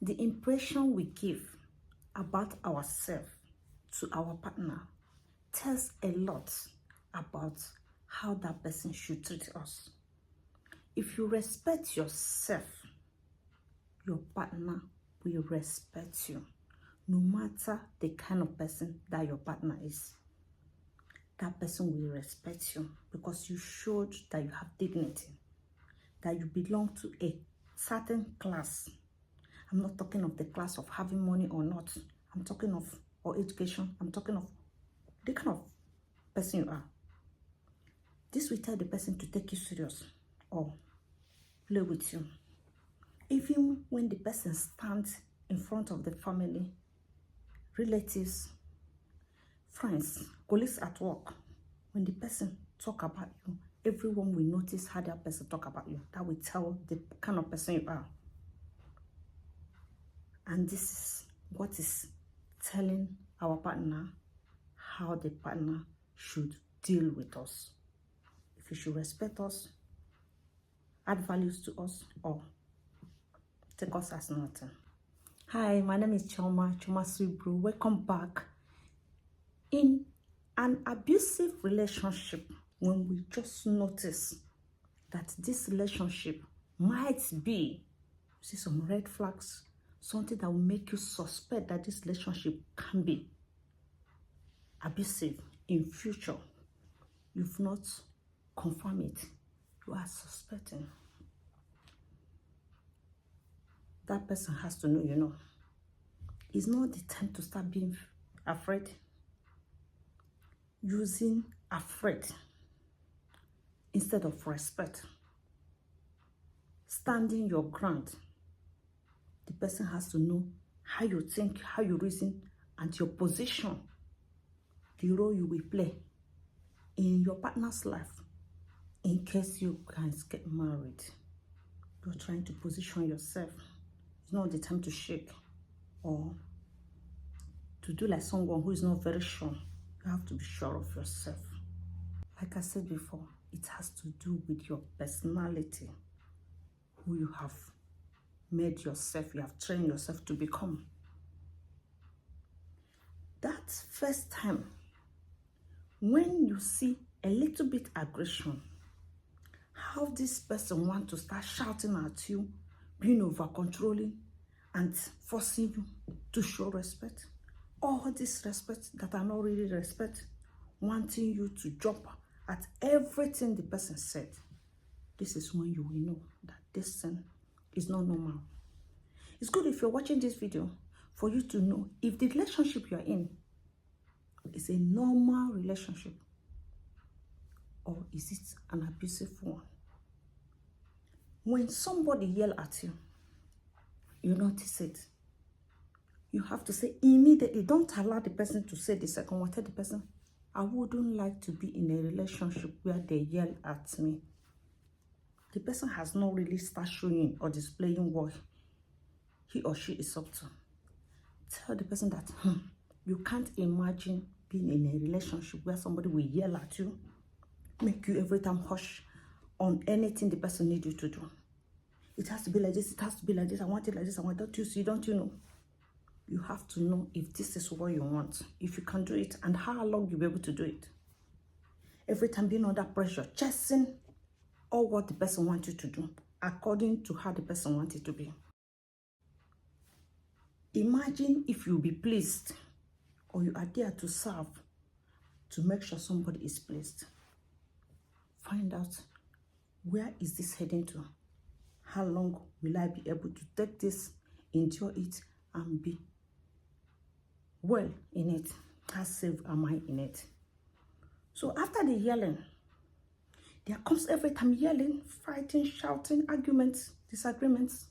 The impression we give about ourselves to our partner tells a lot about how that person should treat us. If you respect yourself, your partner will respect you, no matter the kind of person that your partner is. That person will respect you because you showed that you have dignity, that you belong to a certain class. I'm not talking of the class of having money or not. I'm talking of, or education. I'm talking of the kind of person you are. This will tell the person to take you serious or play with you. Even when the person stands in front of the family, relatives, friends, colleagues at work, when the person talk about you, everyone will notice how that person talk about you. That will tell the kind of person you are. And this is what is telling our partner how the partner should deal with us. If he should respect us, add values to us, or take us as nothing. Hi, my name is Choma Swibru. Welcome back. In an abusive relationship, when we just notice that this relationship might be, see some red flags, something that will make you suspect that this relationship can be abusive in future, you've not confirmed it, you are suspecting. That person has to know, you know. It's not the time to start being afraid. Using afraid instead of respect. Standing your ground. The person has to know how you think, how you reason, and your position, the role you will play in your partner's life in case you guys get married. You're trying to position yourself. It's not the time to shake or to do like someone who is not very sure. You have to be sure of yourself. Like I said before, it has to do with your personality, who you have made yourself, you have trained yourself to become. That first time, when you see a little bit aggression, how this person wants to start shouting at you, being over controlling and forcing you to show respect, all this respect that are not really respect, wanting you to jump at everything the person said, this is when you will know that this thing is not normal. It's good if you're watching this video for you to know if the relationship you're in is a normal relationship or is it an abusive one. When somebody yells at you, you notice it. You have to say immediately, don't allow the person to say the second one. Tell the person, I wouldn't like to be in a relationship where they yell at me. The person has not really started showing or displaying what he or she is up to. Tell the person that you can't imagine being in a relationship where somebody will yell at you, make you every time hush on anything the person needs you to do. It has to be like this, it has to be like this, I want it like this, I want, don't you see, don't you know? You have to know if this is what you want, if you can do it, and how long you'll be able to do it. Every time being under pressure, chasing all what the person wants you to do, according to how the person wants it to be. Imagine if you'll be pleased, or you are there to serve, to make sure somebody is pleased. Find out, where is this heading to? How long will I be able to take this, endure it, and be well in it? How safe am I in it? So after the yelling, there comes every time yelling, fighting, shouting, arguments, disagreements,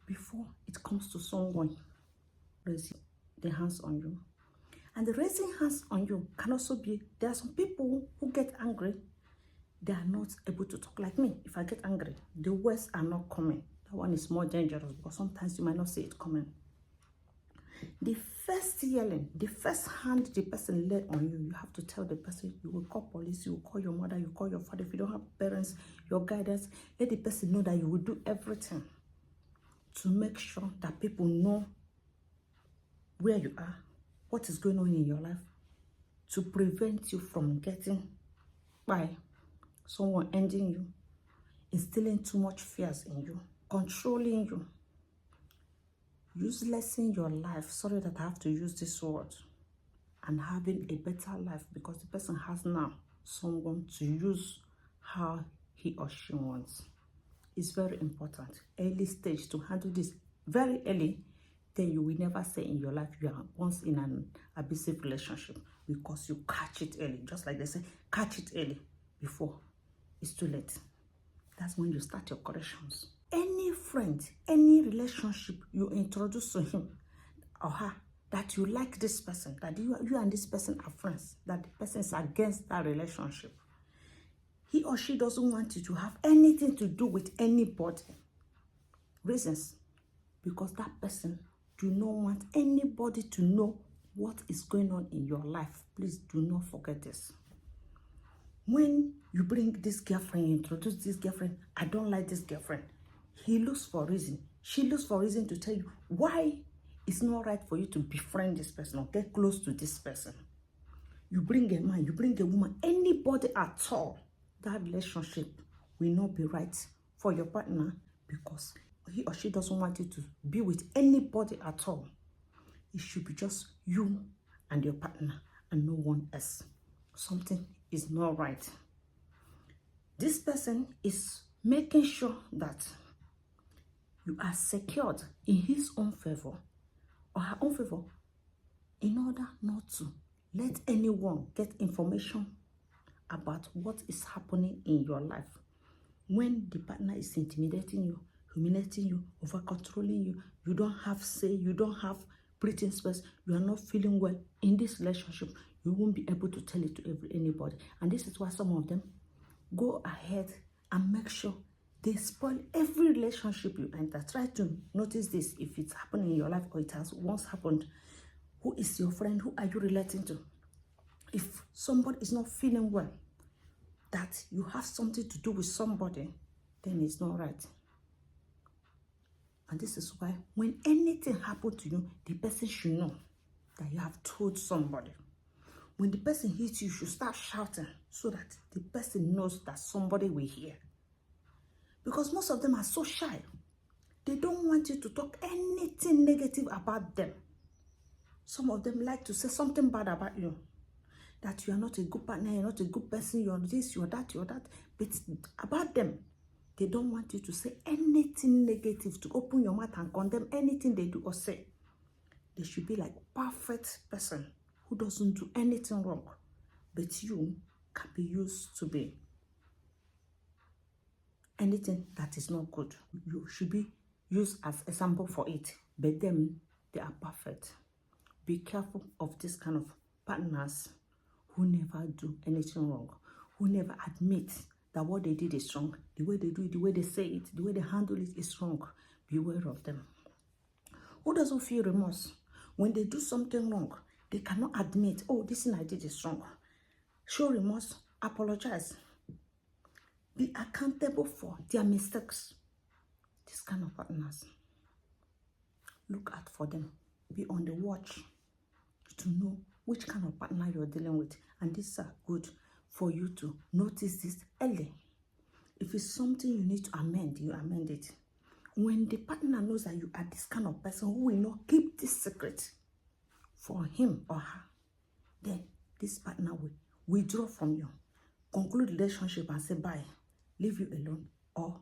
before it comes to someone raising their hands on you. And the raising hands on you can also be, there are some people who get angry, they are not able to talk like me. If I get angry, the words are not coming. That one is more dangerous because sometimes you might not see it coming. The first yelling, the first hand the person laid on you, you have to tell the person, you will call police, you will call your mother, you will call your father. If you don't have parents, your guidance, let the person know that you will do everything to make sure that people know where you are, what is going on in your life, to prevent you from getting by someone ending you, instilling too much fears in you, controlling you, uselessing your life. Sorry that I have to use this word. And having a better life because the person has now someone to use how he or she wants. It's very important. Early stage to handle this very early, then you will never say in your life you are once in an abusive relationship because you catch it early. Just like they say, catch it early before it's too late. That's when you start your corrections. Any friend, any relationship you introduce to him or her, that you like this person, that you and this person are friends, that the person is against that relationship, he or she doesn't want you to have anything to do with anybody. Reasons, because that person do not want anybody to know what is going on in your life. Please do not forget this. When you bring this girlfriend, you introduce this girlfriend, I don't like this girlfriend, he looks for reason, she looks for reason to tell you why it's not right for you to befriend this person or get close to this person. You bring a man, you bring a woman, anybody at all, that relationship will not be right for your partner because he or she doesn't want you to be with anybody at all. It should be just you and your partner and no one else. Something is not right. This person is making sure that you are secured in his own favor or her own favor in order not to let anyone get information about what is happening in your life. When the partner is intimidating you, humiliating you, over controlling you, you don't have say, you don't have breathing space, you are not feeling well in this relationship, you won't be able to tell it to anybody. And this is why some of them go ahead and make sure they spoil every relationship you enter. Try to notice this if it's happening in your life or it has once happened. Who is your friend? Who are you relating to? If somebody is not feeling well, that you have something to do with somebody, then it's not right. And this is why when anything happens to you, the person should know that you have told somebody. When the person hits you, you should start shouting so that the person knows that somebody will hear. Because most of them are so shy. They don't want you to talk anything negative about them. Some of them like to say something bad about you. That you are not a good partner, you're not a good person, you're this, you're that, you're that. But about them, they don't want you to say anything negative, to open your mouth and condemn anything they do or say. They should be like a perfect person who doesn't do anything wrong. But you can be used to be anything that is not good. You should be used as a sample for it. But them, they are perfect. Be careful of this kind of partners who never do anything wrong, who never admit that what they did is wrong. The way they do it, the way they say it, the way they handle it is wrong. Beware of them. Who doesn't feel remorse? When they do something wrong, they cannot admit, oh, this thing I did is wrong. Show remorse, apologize. Be accountable for their mistakes. These kind of partners, look out for them. Be on the watch to know which kind of partner you're dealing with. And these are good for you to notice this early. If it's something you need to amend, you amend it. When the partner knows that you are this kind of person who will not keep this secret for him or her, then this partner will withdraw from you, conclude the relationship and say bye, leave you alone, or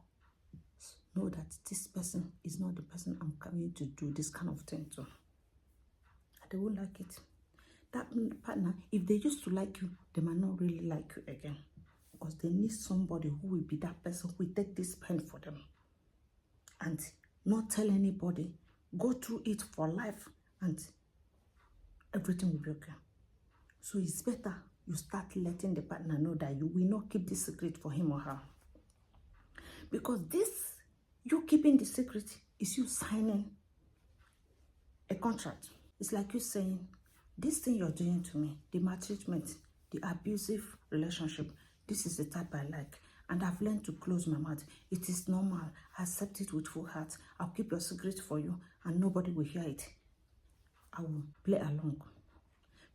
know that this person is not the person I'm coming to do this kind of thing to. They won't like it. That partner, if they used to like you, they might not really like you again, because they need somebody who will be that person who will take this pen for them and not tell anybody, go through it for life, and everything will be okay. So it's better you start letting the partner know that you will not keep this secret for him or her. Because this, you keeping the secret, is you signing a contract. It's like you saying, this thing you're doing to me, the maltreatment, the abusive relationship, this is the type I like. and I've learned to close my mouth. It is normal. I accept it with full heart. I'll keep your secret for you and nobody will hear it. I will play along.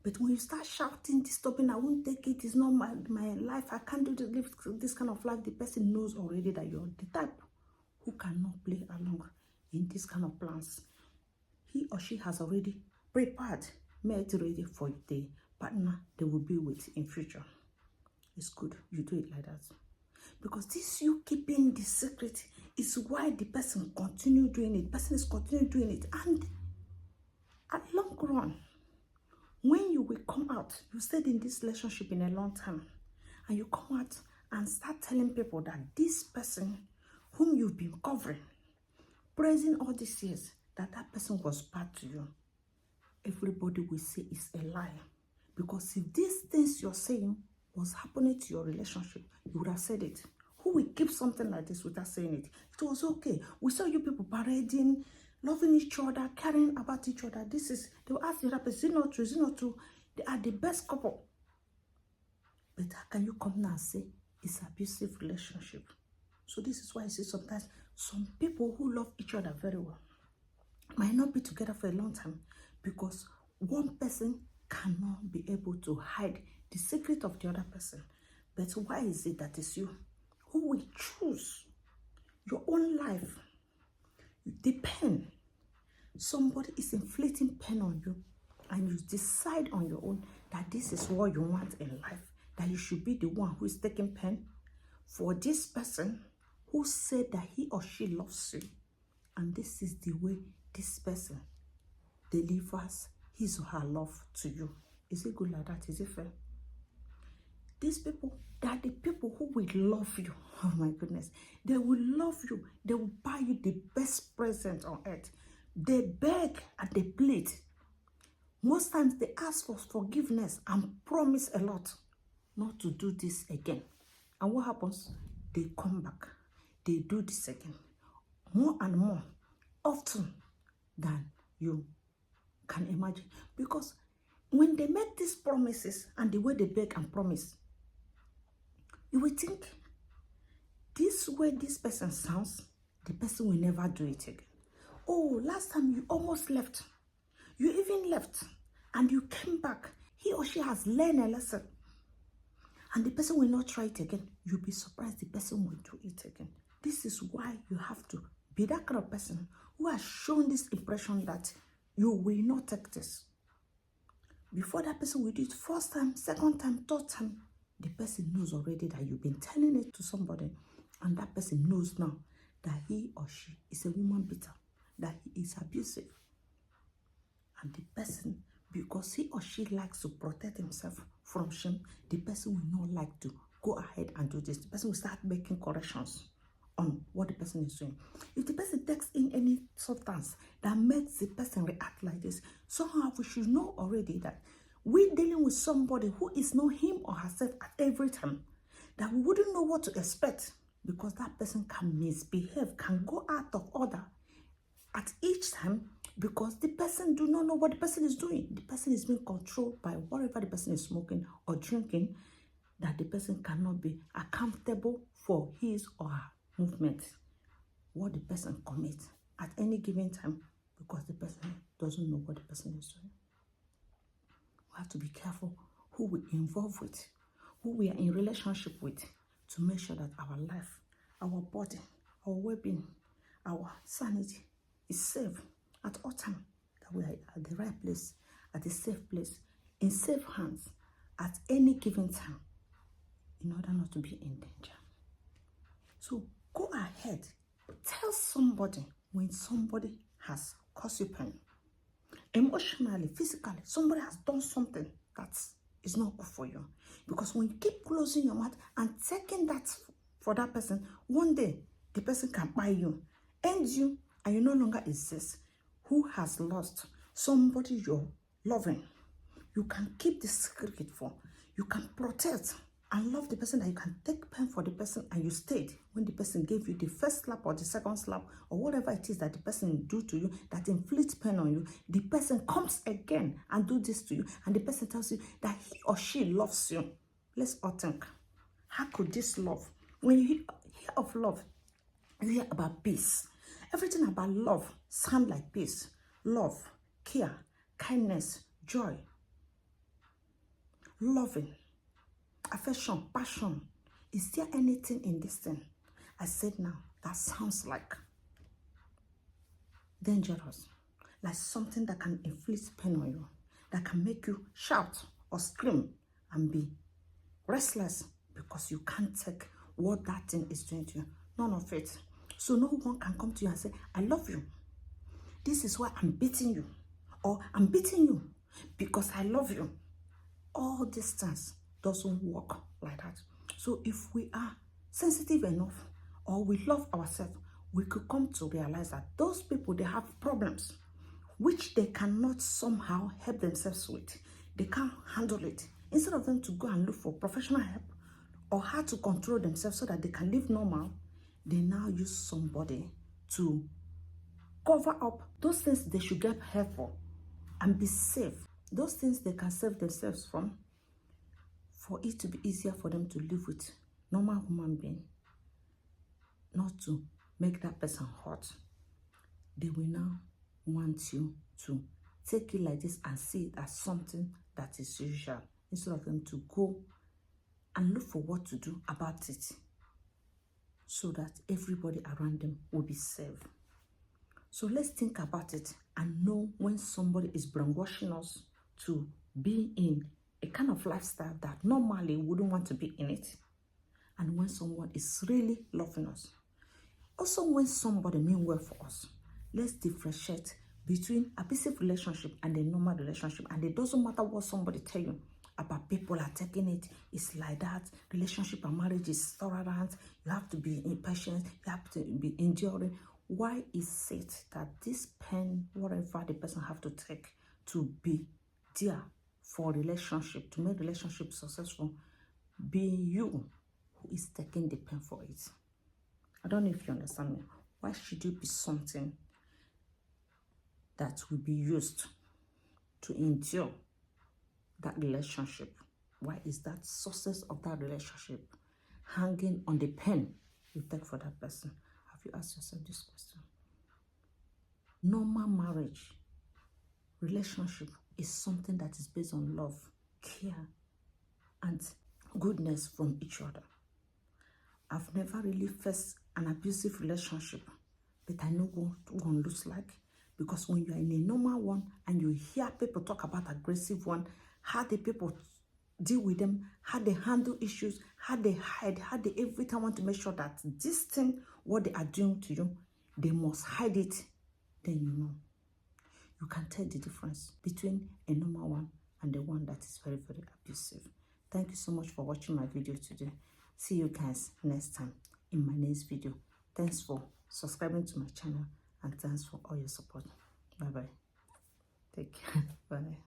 But when you start shouting, disturbing, I won't take it, it's not my life, I can't live this kind of life, the person knows already that you're the type who cannot play along in this kind of plans. He or she has already prepared, made ready for the partner they will be with in future. It's good you do it like that. Because this you keeping the secret is why the person continue doing it. The person is continuing doing it. And at long run, when you will come out, you stayed in this relationship in a long time, and you come out and start telling people that this person whom you've been covering, praising all these years, that person was bad to you, everybody will say it's a lie. Because if these things you're saying was happening to your relationship, you would have said it. Who will keep something like this without saying it? It was okay. We saw you people parading, loving each other, caring about each other. They will ask the other person, is it not true? Is it not true? They are the best couple. But how can you come now and say it's an abusive relationship? So this is why I say sometimes some people who love each other very well might not be together for a long time because one person cannot be able to hide the secret of the other person. But why is it that it's you who will choose your own life? The pain, somebody is inflicting pain on you, and you decide on your own that this is what you want in life, that you should be the one who is taking pain for this person who said that he or she loves you, and this is the way this person delivers his or her love to you. Is it good like that? Is it fair? These people, they are the people who will love you. Oh my goodness. They will love you. They will buy you the best present on earth. They beg and they plead. Most times they ask for forgiveness and promise a lot not to do this again. And what happens? They come back. They do this again. More and more often than you can imagine. Because when they make these promises and the way they beg and promise, you will think this way this person sounds, the person will never do it again. Oh, last time you almost left. You even left and you came back. He or she has learned a lesson. And the person will not try it again. You'll be surprised the person will do it again. This is why you have to be that kind of person who has shown this impression that you will not take this. Before that person will do it first time, second time, third time, the person knows already that you've been telling it to somebody, and that person knows now that he or she is a woman beater, that he is abusive. And the person, because he or she likes to protect himself from shame, the person will not like to go ahead and do this. The person will start making corrections on what the person is doing. If the person takes in any substance that makes the person react like this, somehow we should know already that we're dealing with somebody who is not him or herself at every time, that we wouldn't know what to expect, because that person can misbehave, can go out of order at each time, because the person do not know what the person is doing. The person is being controlled by whatever the person is smoking or drinking, that the person cannot be accountable for his or her movement, what the person commits at any given time, because the person doesn't know what the person is doing. We have to be careful who we involve with, who we are in relationship with, to make sure that our life, our body, our well-being, our sanity is safe at all times, that we are at the right place, at the safe place, in safe hands at any given time, in order not to be in danger. So go ahead, tell somebody when somebody has caused you pain. Emotionally, physically, somebody has done something that is not good for you. Because when you keep closing your mouth and taking that for that person, one day the person can buy you, end you, and you no longer exist. Who has lost somebody you're loving? You can keep the secret for. You can protect and love the person, that you can take pain for the person, and you stayed when the person gave you the first slap or the second slap or whatever it is that the person do to you that inflicts pain on you. The person comes again and do this to you, and the person tells you that he or she loves you. Let's all think, how could this love When you hear of love, you hear about peace. Everything about love sounds like peace. Love, care, kindness, joy, loving, affection, passion. Is there anything in this thing I said now that sounds like dangerous? Like something that can inflict pain on you, that can make you shout or scream and be restless because you can't take what that thing is doing to you. None of it. So no one can come to you and say, I love you. This is why I'm beating you. Or I'm beating you because I love you. All these things doesn't work like that. So if we are sensitive enough or we love ourselves, we could come to realize that those people, they have problems which they cannot somehow help themselves with. They can't handle it. Instead of them to go and look for professional help or how to control themselves so that they can live normal, they now use somebody to cover up those things they should get help for and be safe. Those things they can save themselves from, for it to be easier for them to live with normal human being, not to make that person hurt. They will now want you to take it like this and see it as something that is usual, instead of them to go and look for what to do about it so that everybody around them will be safe. So let's think about it and know when somebody is brainwashing us to be in a kind of lifestyle that normally we wouldn't want to be in it, and when someone is really loving us. Also, when somebody means well for us, let's differentiate between abusive relationship and a normal relationship. And it doesn't matter what somebody tell you about people are taking it. It's like that. Relationship and marriage is tolerant. You have to be impatient. You have to be enduring. Why is it that this pain, whatever the person have to take to be there for relationship, to make relationship successful, be you who is taking the pain for it? I don't know if you understand me. Why should it be something that will be used to endure that relationship? Why is that success of that relationship hanging on the pain you take for that person? Have you asked yourself this question? Normal marriage, relationship is something that is based on love, care, and goodness from each other. I've never really faced an abusive relationship, but I know what one looks like. Because when you're in a normal one and you hear people talk about aggressive one, how the people deal with them, how they handle issues, how they hide, how they every time want to make sure that this thing, what they are doing to you, they must hide it, then you know. You can tell the difference between a normal one and the one that is very, very abusive. Thank you so much for watching my video today. See you guys next time in my next video. Thanks for subscribing to my channel and thanks for all your support. Bye-bye. Take care. Bye.